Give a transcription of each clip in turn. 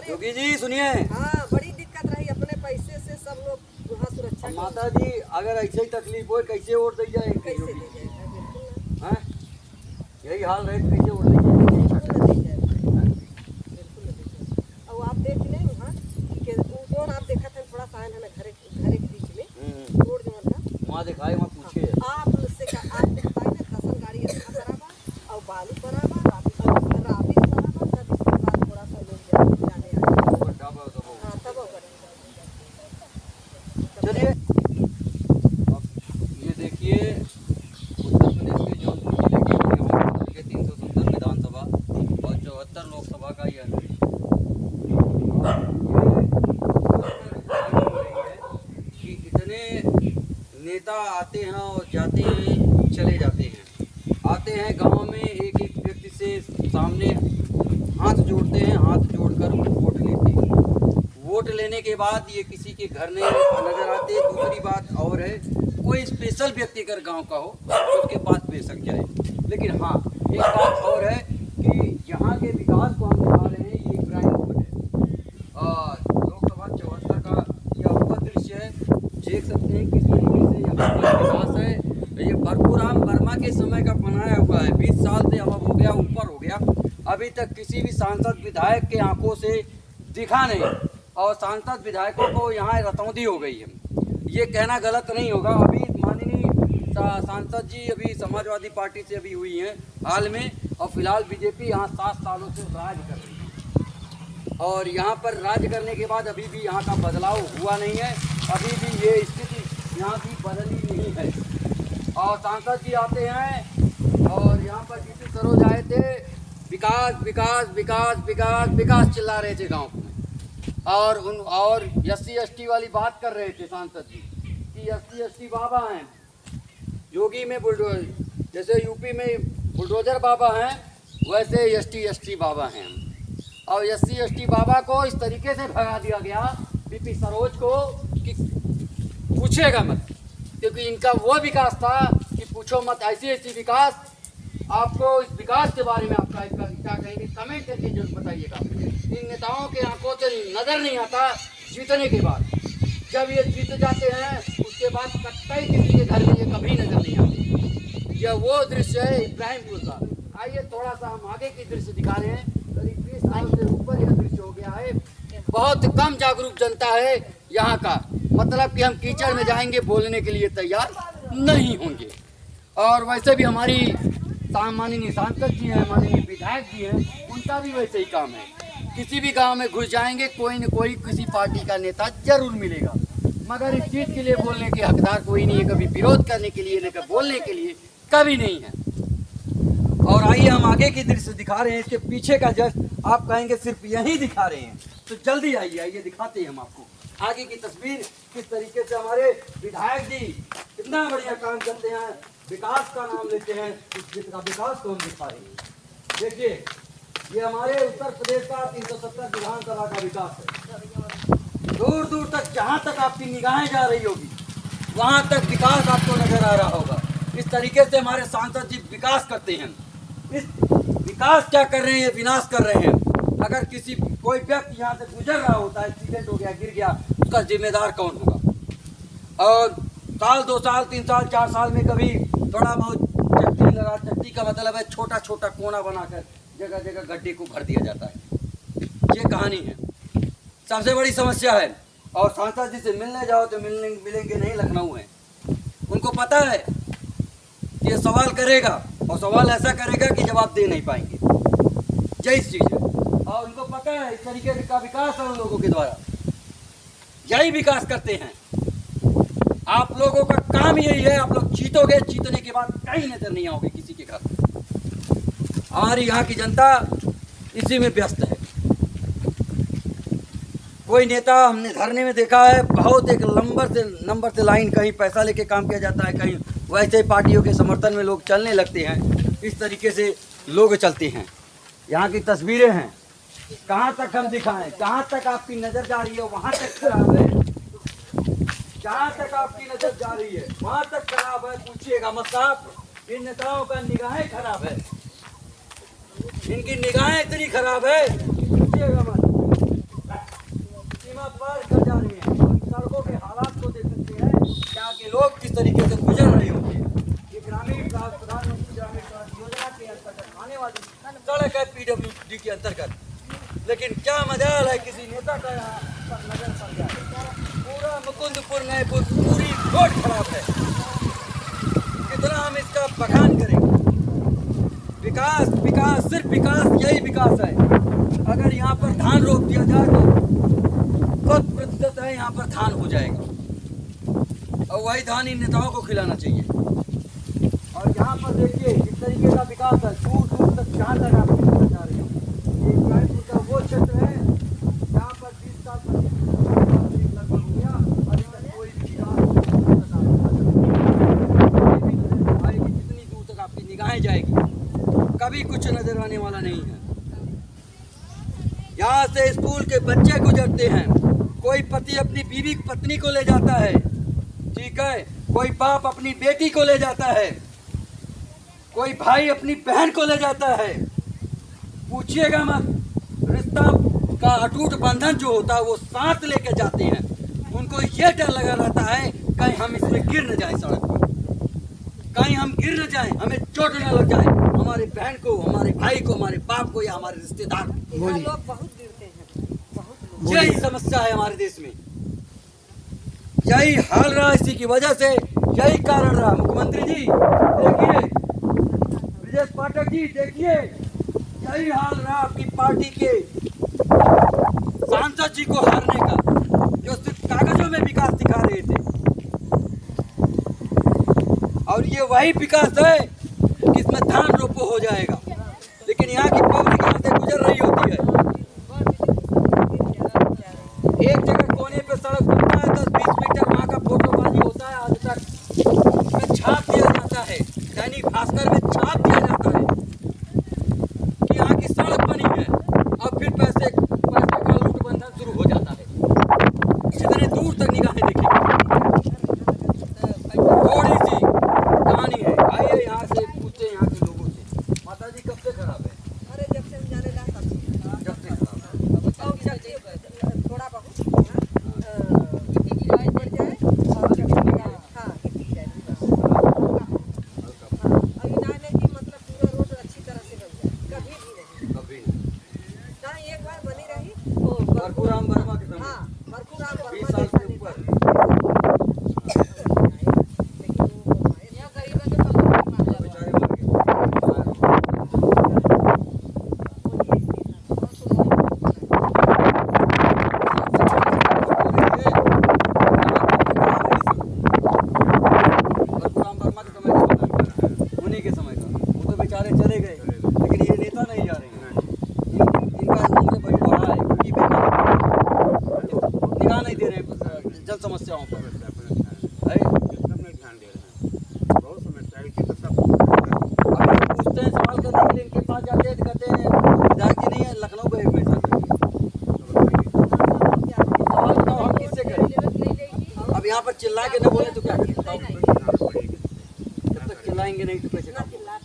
योगी जी सुनिए। हाँ, बड़ी दिक्कत रही, अपने पैसे से सब लोग वहाँ सुरक्षा माता जी अगर ऐसे ही तकलीफ हो कैसे वोट दी जाए? कैसे दी जाएगा? बिल्कुल हाँ? यही हाल रहे तो कैसे वोट दी जाए? बिल्कुल दी जाएगा, बिल्कुल दी जाएगा। और आप देख लें वहाँ कि वो जोन आप देखा था थोड़ा सा है ना घरे घरे के बीच में रोड जो था वहाँ दिखाए वहाँ पूछे आप से आप दिखाई ना दसन गाड़ी अच्छा बराबर और बालू बराबर राबी बराबर तब इसके बाद थोड़ा सा लोग जाने हाँ तब चलिए अब ये देखिए उत्तर प्रदेश के जौनपुर जिले के मुख्यमंत्री के 370 विधानसभा और 74 लोकसभा का यह कि इतने नेता आते हैं और जाते हैं, चले जाते हैं, आते हैं गांव में एक एक व्यक्ति से सामने हाथ जोड़ते हैं, हाथ जोड़कर वोट लेते हैं। वोट लेने के बाद ये किसी के घर नहीं नजर आते। दूसरी बात और है, कोई स्पेशल व्यक्ति अगर गांव का हो तो उसके पास बेशक जाए। लेकिन हाँ एक बात और है कि यहाँ के विकास को हम दिखा रहे हैं, ये क्राइम बोर्ड है और लोकसभा 74 का यह हुआ दृश्य है। देख सकते हैं किस तरीके से यहाँ का विकास है। ये परशुराम वर्मा के समय का बनाया हुआ है, 20 साल से अब हो गया, ऊपर हो गया। अभी तक किसी भी सांसद विधायक के आंखों से दिखा नहीं और सांसद विधायकों को यहाँ रतौंधी हो गई है। ये कहना गलत नहीं होगा। अभी माननीय सांसद जी अभी समाजवादी पार्टी से अभी हुई हैं हाल में और फिलहाल बीजेपी यहाँ 7 सालों से राज कर रही है और यहाँ पर राज करने के बाद अभी भी यहाँ का बदलाव हुआ नहीं है। अभी भी ये स्थिति यहाँ की बदली नहीं है और सांसद जी आते हैं और यहाँ पर जीतू सरोज आए थे, विकास विकास विकास विकास विकास चिल्ला रहे थे गाँव में और एससी एसटी वाली बात कर रहे थे सांसद जी कि एससी एसटी बाबा हैं, योगी में बुलडोजर, जैसे यूपी में बुलडोजर बाबा हैं वैसे एसटी एसटी बाबा हैं। और एससी एसटी बाबा को इस तरीके से भगा दिया गया बीपी सरोज को कि पूछेगा मत, क्योंकि इनका वो विकास था कि पूछो मत। ऐसी ऐसी विकास, आपको इस विकास के बारे में आपका क्या कहेंगे, कमेंट करके जरूर बताइएगा। इन नेताओं के आंखों से नजर नहीं आता जीतने के बाद। जब ये जीत जाते हैं उसके बाद कतई किसी के घर में ये कभी नजर नहीं आते। यह वो दृश्य है इब्राहिमपुर का। आइए थोड़ा सा हम आगे की दृश्य दिखा रहे हैं। करीब 20 साल से ऊपर यह दृश्य हो गया है। बहुत कम जागरूक जनता है यहाँ का, मतलब कि हम कीचड़ में जाएंगे बोलने के लिए तैयार नहीं होंगे। और वैसे भी हमारी माननीय सांसद जी हैं, माननीय विधायक जी हैं, उनका भी वैसे ही काम है। किसी भी गांव में घुस जाएंगे कोई न कोई किसी पार्टी का नेता जरूर मिलेगा, मगर इस चीज़ के लिए बोलने के हकदार कोई नहीं है। कभी विरोध करने के लिए न कभी बोलने के लिए कभी नहीं है। और आइए हम आगे की दृश्य दिखा रहे हैं। इसके पीछे का जस्ट आप कहेंगे सिर्फ यही दिखा रहे हैं, तो जल्दी आइए, आइए दिखाते हैं हम आपको आगे की तस्वीर। किस तरीके से हमारे विधायक जी कितना बढ़िया काम करते हैं, विकास का नाम लेते हैं, इस विकास को हम दिखा रहे हैं। देखिए ये हमारे उत्तर प्रदेश का 370 विधानसभा का विकास है। दूर दूर तक जहाँ तक आपकी निगाहें जा रही होगी वहाँ तक विकास आपको नजर आ रहा होगा। इस तरीके से हमारे सांसद जी विकास करते हैं। इस विकास क्या कर रहे हैं, विनाश कर रहे हैं। अगर किसी कोई व्यक्ति यहाँ से गुजर रहा होता है, एक्सीडेंट हो गया, गिर गया, उसका जिम्मेदार कौन होगा? और साल 2 साल 3 साल 4 साल में कभी थोड़ा बहुत चट्टी लगा, चट्टी का मतलब है छोटा छोटा कोना बनाकर जगह जगह गड्ढे को भर दिया जाता है। ये कहानी है, सबसे बड़ी समस्या है। और सांसद जी से मिलने जाओ तो मिलेंगे नहीं, लखनऊ है। उनको पता है कि ये सवाल करेगा और सवाल ऐसा करेगा कि जवाब दे नहीं पाएंगे। यही चीज़ है और उनको पता है इस तरीके का विकास है उन लोगों के द्वारा, यही विकास करते हैं। आप लोगों का काम यही है, आप लोग जीतोगे, जीतने के बाद कहीं नजर नहीं आओगे किसी के घर। हमारी यहाँ की जनता इसी में व्यस्त है। कोई नेता हमने धरने में देखा है, बहुत एक नंबर से लाइन, कहीं पैसा लेके काम किया जाता है, कहीं वैसे पार्टियों के समर्थन में लोग चलने लगते हैं। इस तरीके से लोग चलते हैं। यहाँ की तस्वीरें हैं, कहाँ तक हम दिखाएं, कहाँ तक आपकी नज़र जा रही है वहाँ तक खराब है, जहाँ तक आपकी नज़र जा रही है वहाँ तक खराब है। पूछिएगा मत साहब, इन नेताओं का निगाहें खराब है, इनकी निगाहें इतनी खराब है पूछिएगा मत। लोग किस तरीके से गुजर रहे होंगे। ये प्रधानमंत्री ग्रामीण सड़क योजना के अंतर्गत आने वाली सड़क है PWD के अंतर्गत, लेकिन क्या मजाल है किसी नेता का यहाँ पर नजर पड़ गया। पूरा मुकुंदपुर नएपुर पूरी रोड खराब है। कितना हम इसका बखान करें। विकास विकास सिर्फ विकास, यही विकास है। अगर यहाँ पर धान रोप दिया जाए तो 100% है यहाँ पर धान हो जाएगा और वही धान इन नेताओं को खिलाना चाहिए। और यहाँ पर देखिए जिस तरीके का विकास है, दूर दूर तक जहाँ तक आप जा रहे हो, ये रायपुर का वो क्षेत्र है जहाँ पर 20 साल लगभग हो गया, अभी तक कोई भी आएगी, जितनी दूर तक आपकी निगाहें जाएगी कभी कुछ नजर आने वाला नहीं है। यहाँ से स्कूल के बच्चे गुजरते हैं, कोई पति अपनी बीवी पत्नी को ले जाता है, ठीक है, कोई बाप अपनी बेटी को ले जाता है, कोई भाई अपनी बहन को ले जाता है। पूछिएगा मत, रिश्ता का अटूट बंधन जो होता है वो साथ लेके जाते हैं। उनको ये डर लगा रहता है कहीं हम इसमें गिर न जाए, सड़क पर कहीं हम गिर न जाए, हमें चोट न लग जाए, हमारे बहन को, हमारे भाई को, हमारे बाप को या हमारे रिश्तेदार को। यहाँ लोग बहुत गिरते हैं, बहुत लोग। यही समस्या है हमारे देश में, यही हाल रहा, इसी की वजह से यही कारण रहा। मुख्यमंत्री जी देखिए, ब्रजेश पाठक जी देखिए, यही हाल रहा आपकी पार्टी के सांसद जी को हारने का, जो सिर्फ कागजों में विकास दिखा रहे थे। और ये वही विकास है जिसमें धान रोपो हो जाएगा, लेकिन यहाँ की पब्लिक यहाँ से गुजर रही होती है। एक जगह कोने पे सड़क बनता है, 10-20 मीटर वहाँ का फोटोबाजी होता है, आज तक में छाप दिया जाता है, दैनिक भास्कर में छाप दिया जाता है कि यहाँ की सड़क बनी है, और फिर पैसे का लूट बंधन शुरू हो जाता है। जितने दूर तक निगाहें देखेंगे थोड़ी सी कहानी है। आइए यहाँ से पूछते हैं यहाँ के लोगों से, माता जी कब से खराब है? अरे जब से हम जाने लगा तब से। जब से खराब है। और जब से थोड़ा बहुत गिराई बढ़ जाए और जब हाँ गिर जाए, अभी ना नहीं कि मतलब पूरा रोड अच्छी तरह से बन जाए, कभी भी नहीं। कभी ना एक बार बनी रही वो परशुराम वर्मा के समय, हाँ परशुराम 20 साल से ऊपर। बेचारे मर गए। परशुराम वर्मा के समय का बता, उन्हीं के समय का, वो तो बेचारे चले गए, लेकिन ये नेता नहीं जा रहे हैं। इनका उम्र बड़ी बड़ा है, क्योंकि निगाह नहीं दे रहे हैं जल समस्याओं पर। है? अब पूछते हैं सवाल करने के लिए, इनके पास जाते हैं तो कहते हैं विधायक जी नहीं है, लखनऊ गए हुए हैं। सवाल बताओ हम किससे करें? अब यहाँ पर चिल्ला के न बोले तो क्या करें? बताओ। जब तक चिल्लाएंगे नहीं तो कैसे काम होगा?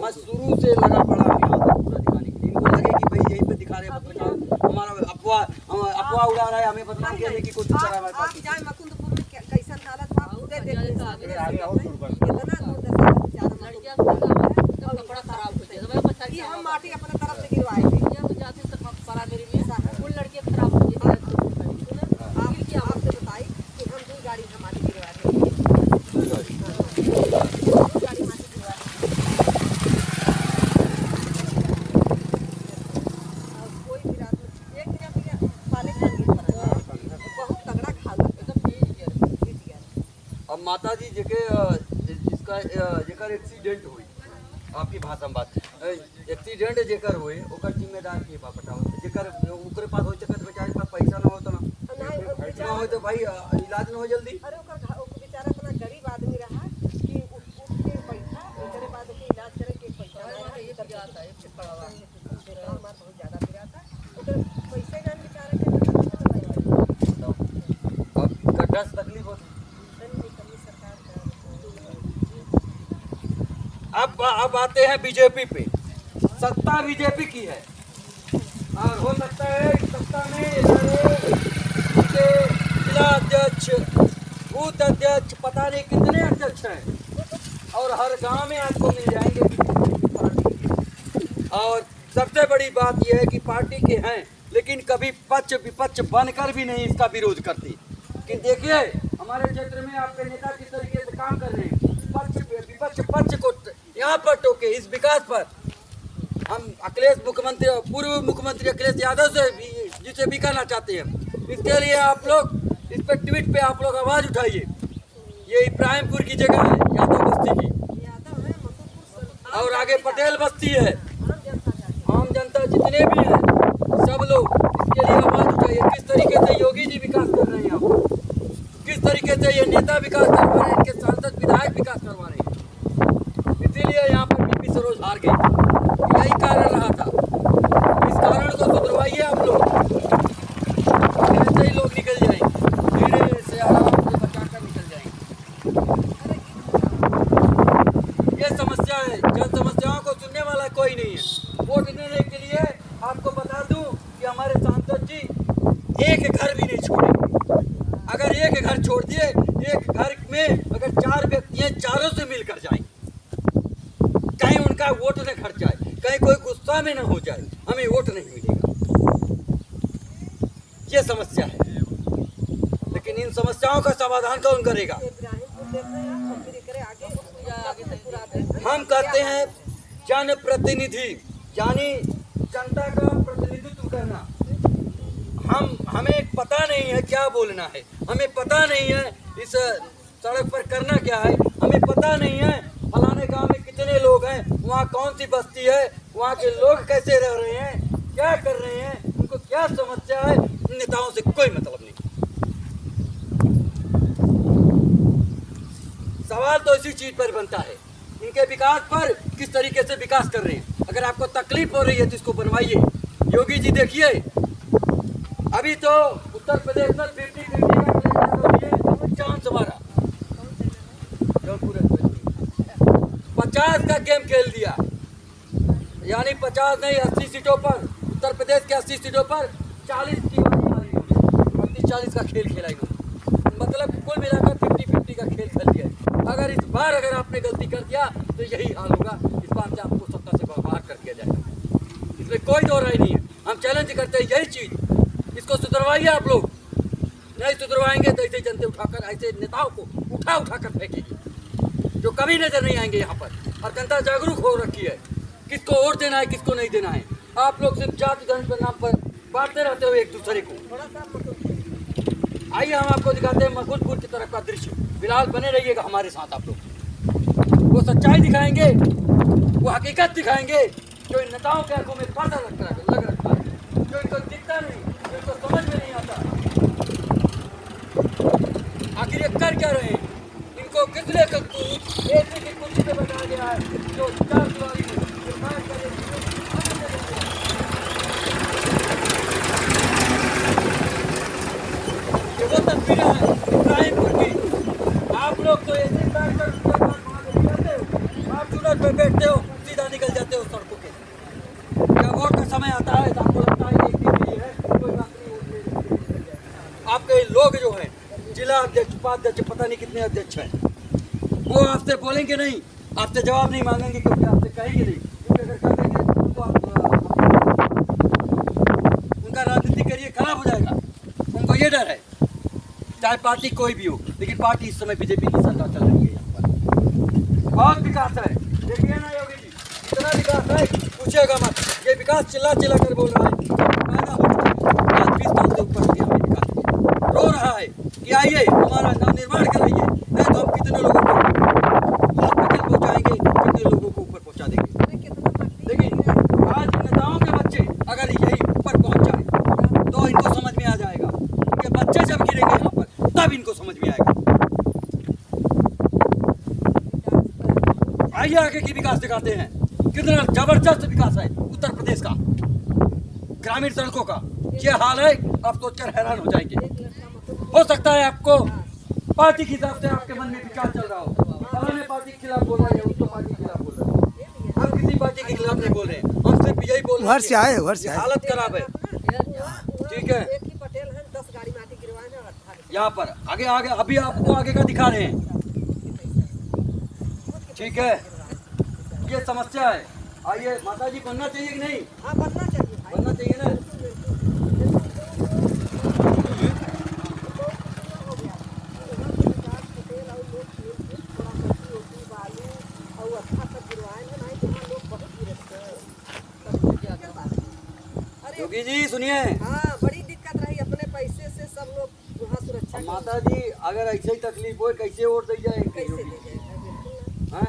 मैं शुरू से लगा पड़ा हूँ यहाँ तक पूरा दिखाने के लिए। इनको लगे कि भाई यहीं पे दिखा रहे हैं पत्रकार, हमारा अफवाह उड़ा रहा है, हमें बदनाम करने की कोशिश कर रहा है हमारे आप पास। जाए मुकुंदपुर में कैसन हालत था, खुदे देख लीजिए। कितना दुर्दशा है, कपड़ा खराब हो जाएगा। कि हम माटी अपने तरफ से गिरवाए थे। फुल लड़के खराब हो जाएगा। आपसे बताई कि हम 2 गाड़ी हम माटी गिरवाए थे। 2 गाड़ी माटी गिरवाए। और कोई भी रात में एक जगह पाले खाने पर बहुत तगड़ा खा गया, एकदम गिर गया। अब माता जी जिसका जेकर एक्सीडेंट हुई, आपकी भाषा में बात, एक्सीडेंट जेकर हुए ओकर जिम्मेदार के बा बताओ। जेकर ओकरे पास हो चकत बेचारे पास पैसा ना हो तो ना हो तो भाई इलाज ना हो जल्दी। अरे ओकर बेचारा इतना गरीब आदमी रहा कि उठ के पैसा ओकरे बाद ओके इलाज करे के पैसा नहीं आता है। हमारा बहुत ज़्यादा गिरा था, ओकर पैसे जान बेचारे के अब गड्ढा से तकलीफ होती। सरकार अब आते हैं बीजेपी पे। सत्ता बीजेपी की है और हो सकता है इस सत्ता में जिला अध्यक्ष बूथ अध्यक्ष, पता नहीं कितने अध्यक्ष हैं और हर गांव में आपको मिल जाएंगे। और सबसे बड़ी बात यह है कि पार्टी के हैं लेकिन कभी पक्ष विपक्ष बनकर भी नहीं इसका विरोध करती। कि देखिए हमारे क्षेत्र में आपके नेता किस तरीके से काम कर रहे हैं, पक्ष पक्ष को यहाँ पर टोके, इस विकास पर हम अखिलेश मुख्यमंत्री, पूर्व मुख्यमंत्री अखिलेश यादव से भी जिसे भी कहना चाहते हैं, इसके लिए आप लोग इस पर ट्वीट पे आप लोग आवाज उठाइए। ये इब्राहिमपुर की जगह है, यादव बस्ती की, यादव है मसूरपुर और आगे पटेल बस्ती है। आम जनता जाती है। आम जनता जितने भी हैं सब लोग इसके लिए आवाज उठाइए। किस तरीके से योगी जी विकास कर रहे हैं, आप किस तरीके से ये नेता विकास करवा रहे हैं, इनके सांसद विधायक विकास करवा रहे हैं। इसीलिए यहाँ पर बीपी सरोज हार गई, यही कारण रहा था। इस कारण को सुधरवाइए आप लोग, ऐसे ही लोग निकल जाएंगे, धीरे से आराम से बचाकर निकल जाएंगे। ये समस्या है, जन समस्याओं को सुनने वाला कोई नहीं है। वोट देने के लिए आपको बता दूं कि हमारे सांसद जी एक घर भी नहीं छोड़ेंगे। अगर एक घर छोड़ दिए, एक घर में अगर 4 व्यक्ति हैं, चारों से मिलकर जाएं, कहीं उनका वोट न खर्च जाए, कहीं कोई गुस्सा में न हो जाए, हमें वोट नहीं मिलेगा। ये समस्या है, लेकिन इन समस्याओं का समाधान कौन करेगा? इब्राहिमपुर देख रहे हैं आप, फिर करे आगे से पूरा देख रहे हैं। हम कहते हैं जनप्रतिनिधि, यानी जनता का प्रतिनिधित्व करना। हमें पता नहीं है क्या बोलना है, हमें पता नहीं है इस सड़क पर करना क्या है, हमें पता नहीं है फलाने गांव में कितने लोग हैं, वहाँ कौन सी बस्ती है, वहाँ के लोग कैसे रह रहे हैं, क्या कर रहे हैं, उनको क्या समस्या है। नेताओं से कोई मतलब नहीं। सवाल तो इसी चीज पर बनता है, इनके विकास पर, किस तरीके से विकास कर रहे हैं। अगर आपको तकलीफ हो रही है तो इसको बनवाइए। योगी जी देखिए, अभी तो उत्तर प्रदेश में 50-50 चांस हमारा 50 का गेम खेल दिया, यानी 50 नहीं 80 सीटों पर, उत्तर प्रदेश के 80 सीटों पर 40 की 40 का खेल खेला इन्होंने। मतलब कुल मिलाकर 50-50 का खेल खेल दिया। अगर इस बार अगर आपने गलती कर दिया तो यही हाल होगा, इस बार से आपको सत्ता से बाहर कर दिया जाएगा, इसमें कोई दो राय नहीं है। हम चैलेंज करते हैं यही चीज, इसको सुधरवाइए आप लोग। नहीं सुधरवाएंगे तो ऐसे जनता उठाकर, ऐसे नेताओं को उठा कर फेंकेगी जो कभी नजर नहीं आएंगे यहाँ पर। और जनता जागरूक हो रखी है, किसको वोट देना है किसको नहीं देना है। आप लोग सिर्फ जाति धर्म के नाम पर बांटते रहते हो एक दूसरे को। थोड़ा सा आइए हम आपको दिखाते हैं मसूरपुर की तरफ का दृश्य। फिलहाल बने रहिएगा हमारे साथ। आप लोग वो सच्चाई दिखाएंगे, वो हकीकत दिखाएंगे जो इन नेताओं के आंखों में पर्दा लग रखा है, जो इनको दिखता नहीं, जो इनको समझ में नहीं आता। आखिर ये कर क्या रहे हैं, इनको कितने ऐसी की कुर्सी पे बैठा गया है जो 4 दिवारी में वो तस्वीरें हैं इब्राहिमपुर की। आप लोग तो ऐसे आप चुनाव पे बैठते हो, सीधा निकल जाते हो सड़कों के। जब वोट का समय आता है तो आपको लगता है कि एक है, कोई बात नहीं। आपके लोग जो हैं, जिला अध्यक्ष, उपाध्यक्ष, पता नहीं कितने अध्यक्ष हैं, वो आपसे बोलेंगे नहीं, आपसे जवाब नहीं मांगेंगे, क्योंकि आपसे कहेंगे नहीं। क्योंकि अगर कर देंगे तो उनका राजनीतिक करियर खराब हो जाएगा, उनको ये डर है। चाहे पार्टी कोई भी हो, लेकिन पार्टी इस समय बीजेपी की सरकार चल रही है। यहाँ पर बहुत विकास है, देखिए ना योगी जी, इतना विकास है पूछेगा मत। ये विकास चिल्ला कर बोल रहा है, पैदा हो चुका है, आज 20 साल से ऊपर हो गया हमें विकास, रो रहा है कि आइए हमारा नवनिर्माण कराइए, नहीं तो हम कितने लोगों को हॉस्पिटल पहुँचाएंगे, कितने लोगों को ऊपर पहुँचा देंगे। लेकिन आज नेताओं के बच्चे अगर यही ऊपर पहुँच जाए तो इनको समझ में आ जाएगा, उनके बच्चे जब गिरेंगे यहाँ पर तब इनको समझ में आएगा। आइए आगे की विकास दिखाते हैं, कितना जबरदस्त विकास है उत्तर प्रदेश का, ग्रामीण सड़कों का। ये हाल है, आप सोचकर हैरान हो जाएंगे। हो सकता है आपको पार्टी के हिसाब से आपके मन में विचार चल रहा हो, फलाने पार्टी के खिलाफ बोल रहे हैं, उसको पार्टी के खिलाफ बोल रहे हैं। हम किसी पार्टी के खिलाफ नहीं बोल रहे हैं, हम सिर्फ यही बोल रहे हैं, घर से आए हालत खराब है। ठीक है, एक ही पटेल है, 10 गाड़ी माटी गिरवाए हैं और यहाँ पर आगे आगे अभी आपको आगे का दिखा रहे हैं। ठीक है, ये समस्या है। आइए माता जी, बनना चाहिए कि नहीं? हाँ बनना चाहिए भाई। बनना चाहिए ना। योगी जी सुनिए, हाँ बड़ी दिक्कत रही, अपने पैसे से सब लोग वहाँ सुरक्षा माता जी अगर ऐसे ही तकलीफ हो कैसे वोट दी जाए? कैसे दी जाए? बिल्कुल ना, हाँ?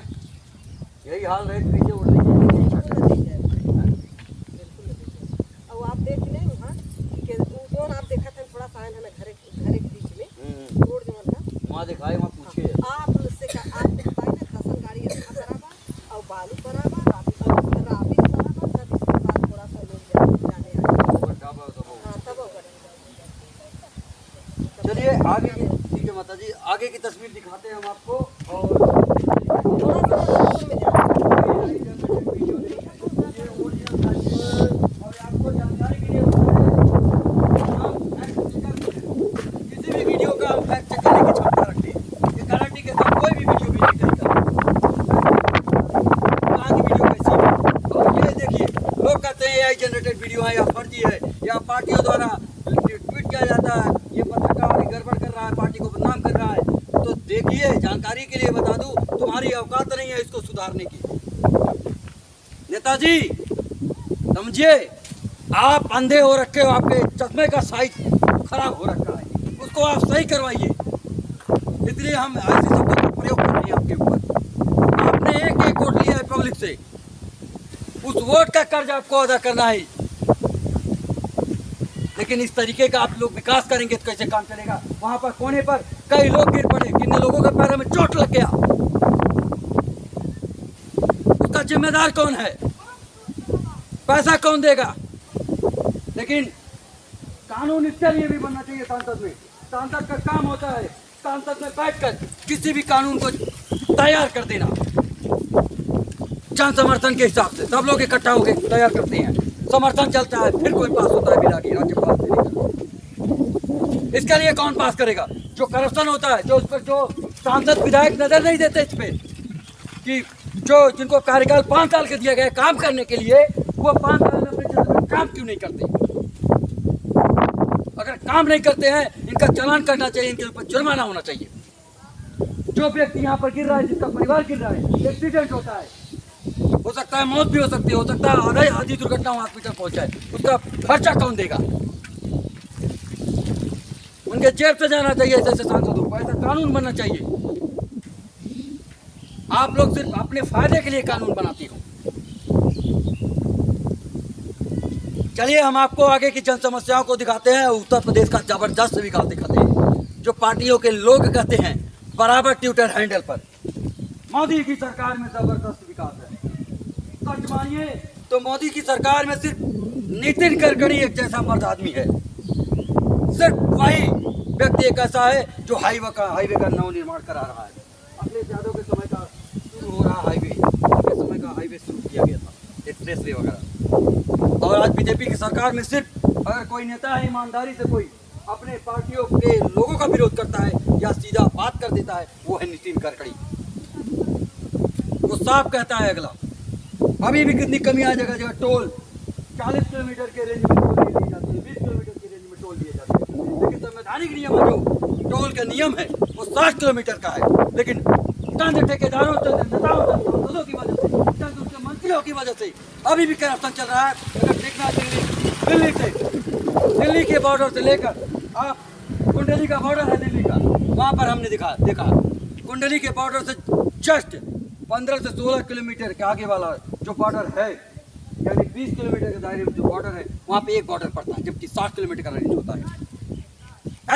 यही हाल रहे तो कैसे वोट दी जाए? बिल्कुल ना दी जाए, बिल्कुल ना दी जाए। और आप देख लें वहाँ कि जो आप देखा था थोड़ा सा है ना घरे घरे के बीच में रोड जो था वहाँ दिखाए, वहाँ पूछिए। आप उससे का आप दिखाई ना खसन गाड़ी अच्छा बराबर और बालू बराबर राबी बराबर, तब इसके बाद थोड़ा सा लोग जाने हाँ तब होगा। चलिए आगे की, ठीक है माता जी, आगे की तस्वीर दिखाते हैं हम आपको। और थोड़ा सा दूर में जाए। और आपको जानकारी के लिए बता दें, किसी भी वीडियो का हम फैक्ट चेक करने की क्षमता रखते हैं। ये गारंटी के साथ कोई भी वीडियो भी नहीं करेगा कहाँ की वीडियो कैसी है। और ये देखिए, लोग कहते हैं AI जनरेटेड वीडियो है या फर्जी है या पार्टियों द्वारा ट्वीट किया जाता है, ये पत्रकार गड़बड़ कर रहा है, पार्टी को बदनाम कर रहा है। तो देखिए, जानकारी के लिए बता दूं, तुम्हारी औकात नहीं है इसको सुधारने की। नेताजी समझिए, आप अंधे हो रखे हो, आपके चश्मे का साइज खराब हो रखा है, उसको आप सही करवाइए। इसलिए हम ऐसे शब्दों का प्रयोग कर रहे हैं आपके ऊपर। आपने एक वोट लिया है पब्लिक से, उस वोट का कर्ज आपको अदा करना है। लेकिन इस तरीके का आप लोग विकास करेंगे तो कैसे काम चलेगा? वहां पर कोने पर कई लोग गिर पड़े, कितने लोगों के पैरों में चोट लग गया, उसका जिम्मेदार कौन है? पैसा कौन देगा? लेकिन कानून इसके लिए भी बनना चाहिए सांसद में। सांसद का काम होता है सांसद में बैठकर किसी भी कानून को तैयार कर देना, जन समर्थन के हिसाब से सब लोग इकट्ठा होकर तैयार करते हैं, समर्थन चलता है, फिर कोई पास होता है बिना की राज्यपाल से लेकर। इसके लिए कौन पास करेगा? जो करप्शन होता है, जो उस पर जो सांसद विधायक नजर नहीं देते इस पे कि जो जिनको कार्यकाल 5 साल के दिया गया काम करने के लिए, वो 5 साल में अपने क्षेत्र में काम क्यों नहीं करते? अगर काम नहीं करते हैं, इनका चालान करना चाहिए, इनके ऊपर जुर्माना होना चाहिए। जो व्यक्ति यहाँ पर गिर रहा है, जिसका परिवार गिर रहा है, एक्सीडेंट होता है, हो सकता है मौत भी हो सकती है, हो सकता है आधी दुर्घटना हॉस्पिटल पहुंचाए, उसका खर्चा कौन देगा? उनके जेब से जाना चाहिए ऐसे सांसदों को, ऐसा कानून बनना चाहिए। आप लोग सिर्फ अपने फायदे के लिए कानून बनाते हो। चलिए हम आपको आगे की जन समस्याओं को दिखाते हैं। उत्तर प्रदेश का जबरदस्त विकास दिखाते हैं, जो पार्टियों के लोग कहते हैं बराबर ट्विटर हैंडल पर मोदी की सरकार में जबरदस्त विकास है। सच मानिए तो मोदी की सरकार में सिर्फ नितिन गडकरी एक जैसा मर्द आदमी है। सिर्फ वही व्यक्ति एक ऐसा है जो हाईवे का नव निर्माण करा रहा है। अखिलेश यादव के समय का शुरू हो रहा हाईवे, उनके समय का हाईवे शुरू किया गया था, एक्सप्रेसवे वगैरह। और आज बीजेपी की सरकार में सिर्फ अगर कोई नेता है ईमानदारी से कोई अपने पार्टियों के लोगों का विरोध करता है या सीधा बात कर देता है, वो है नितिन गडकरी। वो साफ कहता है अगला। अभी भी कितनी कमी आ जगह जगह टोल 40 किलोमीटर के रेंज में टोल दिए जाते हैं, 20 किलोमीटर के रेंज में टोल दिए जाते हैं। लेकिन संवैधानिक नियम है, जो टोल का नियम है वो 60 किलोमीटर का है। लेकिन चंद ठेकेदारों, चंद नेताओं, चंद सांसदों की वजह से, चंद उसके मंत्रियों की वजह से अभी भी करप्शन चल रहा है। अगर देखना दिल्ली से, दिल्ली के बॉर्डर से लेकर आप कुंडली का बॉर्डर है दिल्ली का, वहाँ पर हमने देखा कुंडली के बॉर्डर से जस्ट 15 से 16 किलोमीटर के आगे वाला जो बॉर्डर है, यानी 20 किलोमीटर के दायरे में जो बॉर्डर है, वहाँ पे एक बॉर्डर पड़ता है, जबकि 60 किलोमीटर का रेंज होता है।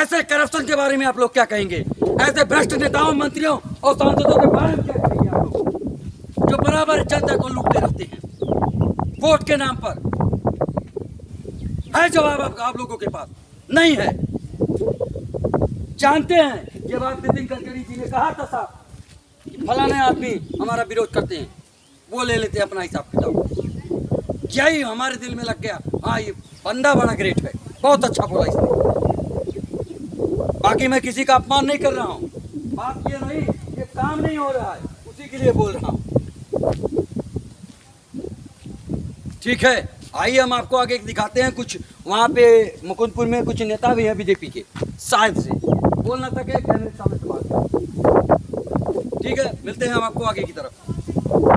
ऐसे करप्शन के बारे में आप लोग क्या कहेंगे? ऐसे भ्रष्ट नेताओं, मंत्रियों और सांसदों के बारे में क्या कहेंगे आप लोग, जो बराबर जनता को लूटते रहते हैं वोट के नाम पर? है जवाब आप लोगों के पास? नहीं है। जानते हैं ये बात नितिन गडकरी जी ने कहा था साहब, फलाने आदमी हमारा विरोध करते हैं, वो ले लेते हैं अपना हिसाब किताब। यही हमारे दिल में लग गया, हाँ ये बंदा बड़ा ग्रेट है, बहुत अच्छा बोला इसने। बाकी मैं किसी का अपमान नहीं कर रहा हूँ, बात ये नहीं, ये काम नहीं हो रहा है, उसी के लिए बोल रहा हूँ। ठीक है, आइए हम आपको आगे दिखाते हैं। कुछ वहाँ पे मुकुंदपुर में कुछ नेता भी हैं बीजेपी के, शायद से बोल ना सके, कैमरे के सामने से बात करें। ठीक है, मिलते हैं हम आपको आगे की तरफ।